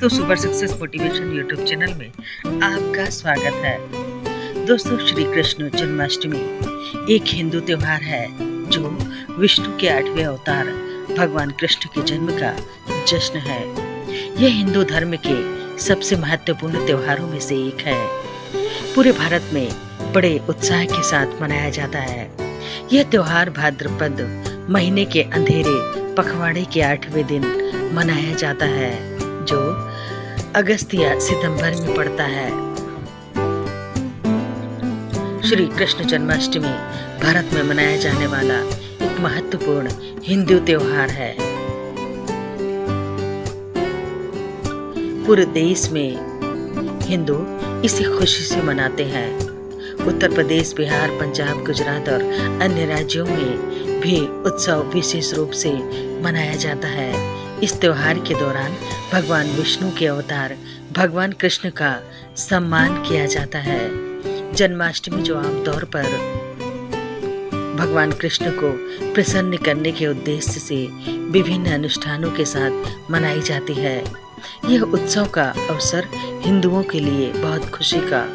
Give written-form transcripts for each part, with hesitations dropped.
दोस्तों, super success motivation YouTube channel में आपका स्वागत है। दोस्तों, श्री कृष्ण जन्माष्टमी एक हिंदू त्योहार है जो विष्णु के 8वें अवतार भगवान कृष्ण के जन्म का जश्न है। यह हिंदू धर्म के सबसे महत्वपूर्ण त्योहारों में से एक है। पूरे भारत में बड़े उत्साह के साथ मनाया जाता है। यह त्योहार भाद्रपद महीने के अंधेरे पखवाड़े के 8वें दिन मनाया जाता है, जो अगस्त या सितंबर में पड़ता है। श्री कृष्ण जन्माष्टमी भारत में मनाया जाने वाला एक महत्वपूर्ण हिंदू त्योहार है। पूरे देश में हिंदू इसे खुशी से मनाते हैं। उत्तर प्रदेश, बिहार, पंजाब, गुजरात और अन्य राज्यों में भी उत्सव विशेष रूप से मनाया जाता है। इस त्योहार के दौरान भगवान विष्णु के अवतार भगवान कृष्ण का सम्मान किया जाता है। जन्माष्टमी जो आमतौर पर भगवान कृष्ण को प्रसन्न करने के उद्देश्य से विभिन्न अनुष्ठानों के साथ मनाई जाती है। यह उत्सव का अवसर हिंदुओं के लिए बहुत खुशी का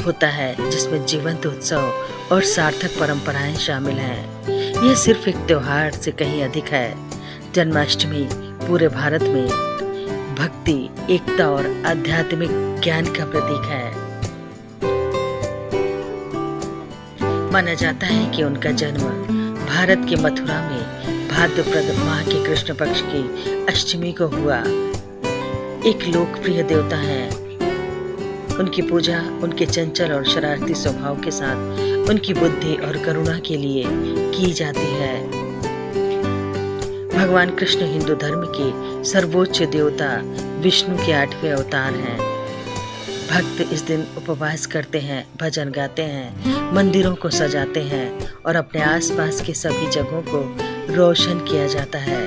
होता है, जिसमें जीवंत उत्सव और सार्थक परंपराएं शामिल हैं। यह सिर्फ एक त्योहार से कहीं अधिक है। जन्माष्टमी पूरे भारत में भक्ति, एकता और आध्यात्मिक ज्ञान का प्रतीक है। माना जाता है कि उनका जन्म भारत के मथुरा में भाद्रपद माह के कृष्ण पक्ष की अष्टमी को हुआ। एक लोकप्रिय देवता हैं। उनकी पूजा उनके चंचल और शरारती स्वभाव के साथ उनकी बुद्धि और करुणा के लिए की जाती है। भगवान कृष्ण हिंदू धर्म के सर्वोच्च देवता विष्णु के 8वें अवतार हैं। भक्त इस दिन उपवास करते हैं, भजन गाते हैं, मंदिरों को सजाते हैं और अपने आसपास के सभी जगहों को रोशन किया जाता है।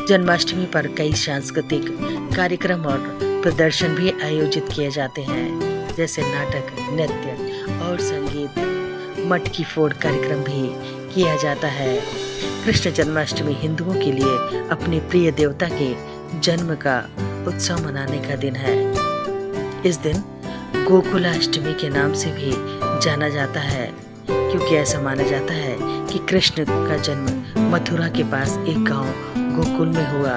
जन्माष्टमी पर कई सांस्कृतिक कार्यक्रम और प्रदर्शन भी आयोजित किए जाते हैं, जैसे नाटक, नृत्य और संगीत, मटकी फोड़ कार्यक्रम भी किया जाता है। कृष्ण जन्माष्टमी हिंदुओं के लिए अपने प्रिय देवता के जन्म का उत्सव मनाने का दिन है। इस दिन गोकुलाष्टमी के नाम से भी जाना जाता है, क्योंकि ऐसा माना जाता है कि कृष्ण का जन्म मथुरा के पास एक गांव गोकुल में हुआ।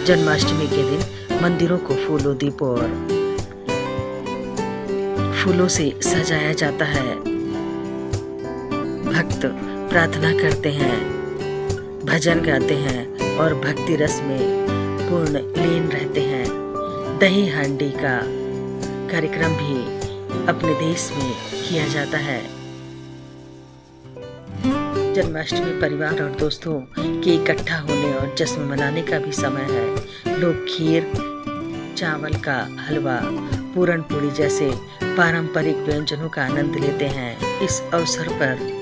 जन्माष्टमी के दिन मंदिरों को फूलों, दीपों और फूलों से सजाया जाता है। भक्त प्रार्थना करते हैं, भजन गाते हैं और भक्ति रस में पूर्ण लीन रहते हैं। दही हांडी का कार्यक्रम भी अपने देश में किया जाता है। जन्माष्टमी परिवार और दोस्तों के इकट्ठा होने और जश्न मनाने का भी समय है। लोग खीर, चावल का हलवा, पूरन पूरी जैसे पारंपरिक व्यंजनों का आनंद लेते हैं। इस अवसर पर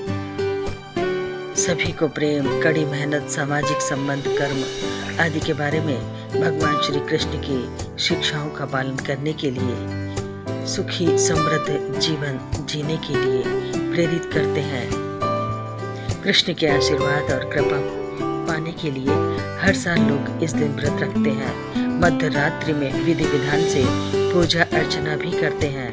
सभी को प्रेम, कड़ी मेहनत, सामाजिक संबंध, कर्म आदि के बारे में भगवान श्री कृष्ण की शिक्षाओं का पालन करने के लिए, सुखी समृद्ध जीवन जीने के लिए प्रेरित करते हैं। कृष्ण के आशीर्वाद और कृपा पाने के लिए हर साल लोग इस दिन व्रत रखते हैं। मध्य रात्रि में विधि विधान से पूजा अर्चना भी करते हैं।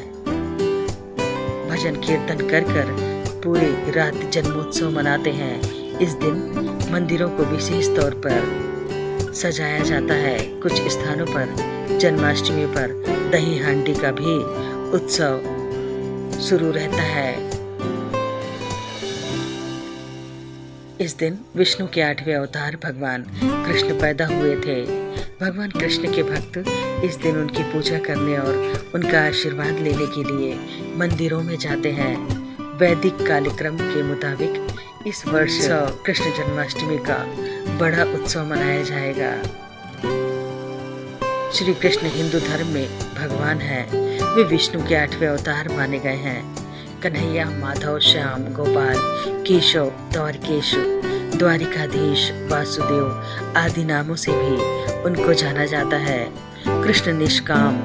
भजन कीर्तन कर पूरी रात जन्मोत्सव मनाते हैं। इस दिन मंदिरों को विशेष तौर पर सजाया जाता है। कुछ स्थानों पर जन्माष्टमी पर दही हांडी का भी उत्सव शुरू रहता है। इस दिन विष्णु के 8वें अवतार भगवान कृष्ण पैदा हुए थे। भगवान कृष्ण के भक्त इस दिन उनकी पूजा करने और उनका आशीर्वाद लेने के लिए मंदिरों में जाते हैं। वैदिक कालक्रम के मुताबिक इस वर्ष कृष्ण जन्माष्टमी का बड़ा उत्सव मनाया जाएगा। श्री कृष्ण हिंदू धर्म में भगवान हैं। वे विष्णु के 8वें अवतार माने गए हैं। कन्हैया, माधव, श्याम, गोपाल, केशव, द्वारकेश, द्वारिकाधीश, वासुदेव आदि नामों से भी उनको जाना जाता है। कृष्ण निष्काम,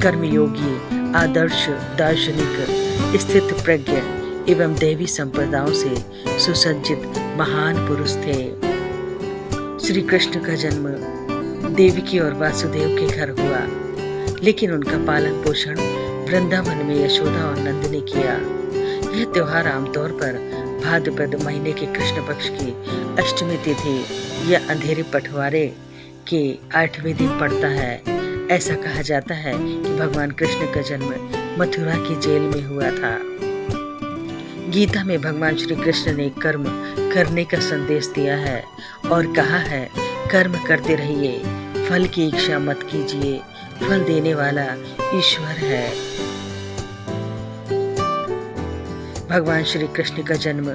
कर्मयोगी, आदर्श, दार्शनिक, स्थित प्रज्ञ एवं देवी संप्रदायों से सुसज्जित महान पुरुष थे। श्री कृष्ण का जन्म देवकी और वासुदेव के घर हुआ। लेकिन उनका पालन पोषण वृंदावन में यशोदा और नंद ने किया। यह त्योहार आमतौर पर भाद्रपद महीने के कृष्ण पक्ष की अष्टमी तिथि या अंधेरे पटवारे के 8वें दिन पड़ता है। ऐसा कहा जाता है कि भगवान कृष्ण का जन्म मथुरा की जेल में हुआ था। गीता में भगवान श्री कृष्ण ने कर्म करने का संदेश दिया है और कहा है, कर्म करते रहिए, फल की इच्छा मत कीजिए, फल देने वाला ईश्वर है। भगवान श्री कृष्ण का जन्म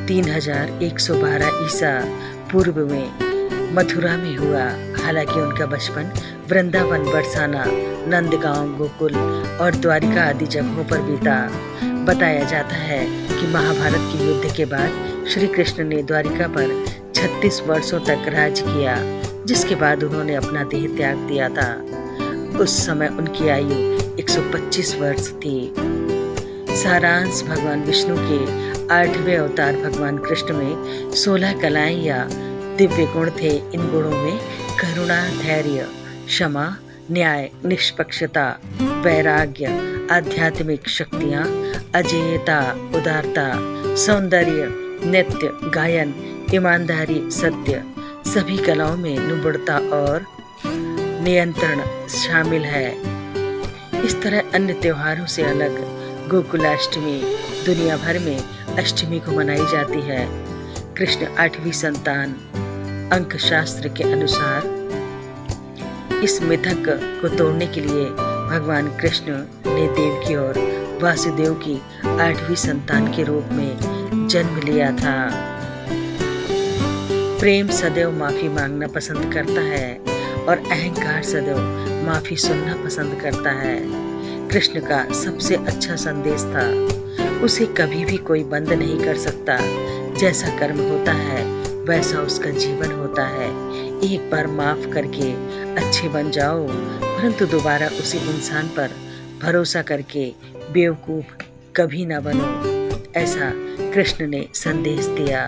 3112 ईसा पूर्व में मथुरा में हुआ। हालांकि उनका बचपन वृंदावन, बरसाना, नंदगांव, गोकुल और द्वारिका आदि जगहों पर बीता। बताया जाता है कि महाभारत के युद्ध के बाद श्री कृष्ण ने द्वारिका पर 36 वर्षों तक राज किया, जिसके बाद उन्होंने अपना देह त्याग दिया था। उस समय उनकी आयु 125 वर्ष थी। सारांश, भगवान विष्णु के 8वें अवतार भगवान कृष्ण में 16 कलाएं या दिव्य गुण थे। इन गुणों में करुणा, धैर्य, क्षमा, न्याय, निष्पक्षता, वैराग्य, आध्यात्मिक शक्तियाँ, अजेयता, उदारता, सौंदर्य, नृत्य, गायन, ईमानदारी, सत्य, सभी कलाओं में निपुणता और नियंत्रण शामिल है। इस तरह अन्य त्योहारों से अलग गोकुलाष्टमी दुनिया भर में अष्टमी को मनाई जाती है। कृष्ण 8वीं संतान। अंक शास्त्र के अनुसार इस मिथक को तोड़ने के लिए भगवान कृष्ण ने देवकी और वासुदेव की 8वीं संतान के रूप में जन्म लिया था। प्रेम सदैव माफी मांगना पसंद करता है और अहंकार सदैव माफी सुनना पसंद करता है। कृष्ण का सबसे अच्छा संदेश था, उसे कभी भी कोई बंद नहीं कर सकता। जैसा कर्म होता है वैसा उसका जीवन होता है। एक बार माफ करके अच्छे बन जाओ, परंतु दोबारा उसी इंसान पर भरोसा करके बेवकूफ कभी ना बनो। ऐसा कृष्ण ने संदेश दिया।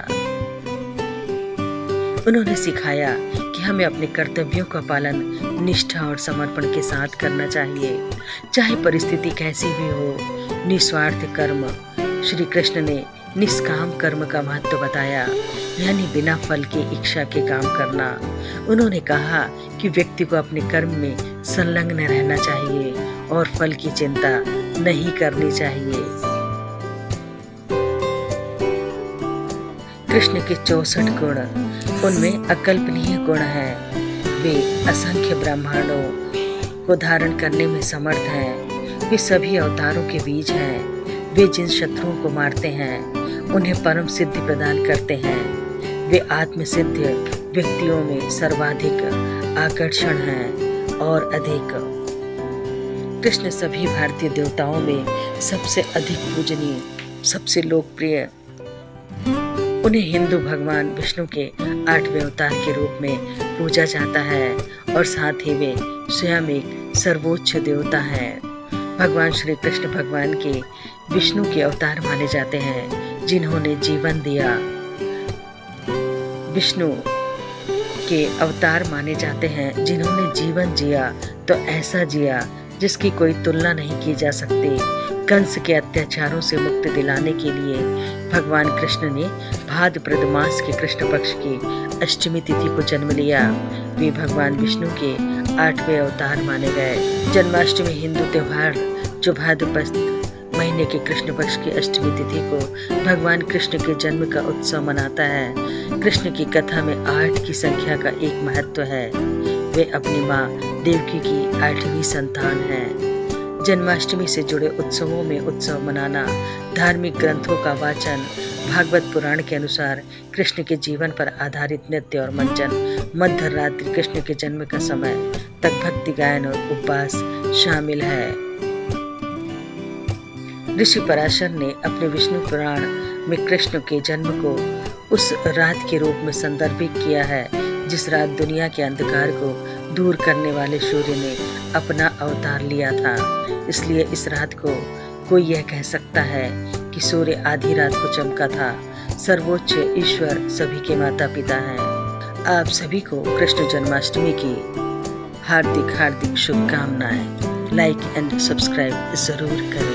उन्होंने सिखाया कि हमें अपने कर्तव्यों का पालन निष्ठा और समर्पण के साथ करना चाहिए, चाहे परिस्थिति कैसी भी हो। निस्वार्थ कर्म। श्री कृष्ण ने निष्काम कर्म का महत्व बताया, यानी बिना फल की इच्छा के काम करना। उन्होंने कहा कि व्यक्ति को अपने कर्म में संलग्न रहना चाहिए और फल की चिंता नहीं करनी चाहिए। कृष्ण के 64 गुण, उनमें अकल्पनीय गुण हैं। वे असंख्य ब्रह्मांडों को धारण करने में समर्थ हैं। वे सभी अवतारों के बीज हैं। वे जिन शत्रुओं को मारते हैं उन्हें परम सिद्धि प्रदान करते हैं। वे आत्मसिद्ध व्यक्तियों में सर्वाधिक आकर्षण हैं और अधिक। कृष्ण सभी भारतीय देवताओं में सबसे अधिक पूजनीय, सबसे लोकप्रिय। उन्हें हिंदू भगवान विष्णु के 8वें अवतार के रूप में पूजा जाता है और साथ ही वे स्वयं एक सर्वोच्च देवता हैं। भगवान श्री कृष्ण भगवान के विष्णु के अवतार माने जाते हैं, जिन्होंने जीवन दिया। विष्णु के अवतार माने जाते हैं जिन्होंने जीवन जिया तो ऐसा जिया जिसकी कोई तुलना नहीं की जा सकती। कंस के अत्याचारों से मुक्ति दिलाने के लिए भगवान कृष्ण ने भाद्रपद मास के कृष्ण पक्ष की अष्टमी तिथि को जन्म लिया। वे भगवान विष्णु के 8वें अवतार माने गए। जन्माष्टमी हिंदू त्योहार जो भाद्रपद महीने के कृष्ण पक्ष की अष्टमी तिथि को भगवान कृष्ण के जन्म का उत्सव मनाता है। कृष्ण की कथा में 8 की संख्या का एक महत्व है। वे अपनी माँ देवकी की 8वीं संतान हैं। जन्माष्टमी से जुड़े उत्सवों में उत्सव मनाना, धार्मिक ग्रंथों का वाचन, भागवत पुराण के अनुसार कृष्ण के जीवन पर आधारित नृत्य और मंचन, मध्य रात्रि कृष्ण के जन्म का समय तक भक्ति गायन और उपवास शामिल है। ऋषि पराशर ने अपने विष्णु पुराण में कृष्ण के जन्म को उस रात के रूप में संदर्भित किया है जिस रात दुनिया के अंधकार को दूर करने वाले सूर्य ने अपना अवतार लिया था। इसलिए इस रात को कोई यह कह सकता है कि सूर्य आधी रात को चमका था। सर्वोच्च ईश्वर सभी के माता पिता हैं। आप सभी को कृष्ण जन्माष्टमी की हार्दिक शुभकामनाएं। लाइक एंड सब्सक्राइब ज़रूर करें।